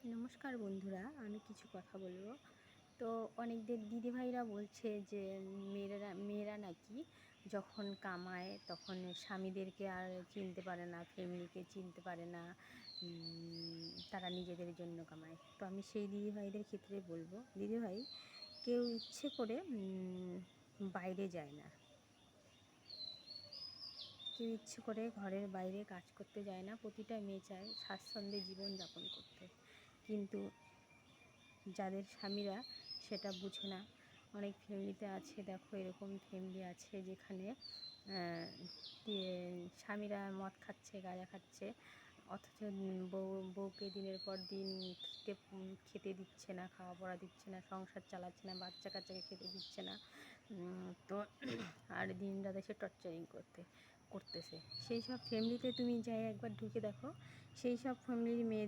নমস্কার বন্ধুরা, আমি কিছু কথা বলবো। তো অনেকদের দিদিভাইরা বলছে যে মেয়েরা নাকি যখন কামায় তখন স্বামীদেরকে আর চিনতে পারে না, ফ্যামিলিকে চিনতে পারে না, তারা নিজেদের জন্য কামায়। তো আমি সেই দিদিভাইদের ক্ষেত্রে বলবো, দিদিভাই, কেউ ইচ্ছে করে বাইরে যায় না, কেউ ইচ্ছে করে ঘরের বাইরে কাজ করতে যায় না। প্রতিটা মেয়ে চায় স্বাচ্ছন্দ্যে জীবনযাপন করতে, কিন্তু যাদের স্বামীরা সেটা বুঝে না। অনেক ফ্যামিলিতে আছে, দেখো এরকম ফ্যামিলি আছে যেখানে স্বামীরা মদ খাচ্ছে, গাঁজা খাচ্ছে, অথচ বউকে দিনের পর দিন খেতে দিচ্ছে না, খাওয়া পড়া দিচ্ছে না, সংসার চালাচ্ছে না, বাচ্চা কাচ্চাকে খেতে দিচ্ছে না। তো আর দিন রাত এসে টর্চারিং করতেছে। সেই সব ফ্যামিলিতে তুমি যাই একবার ঢুকে দেখো, সেই সব ফ্যামিলির মেয়ে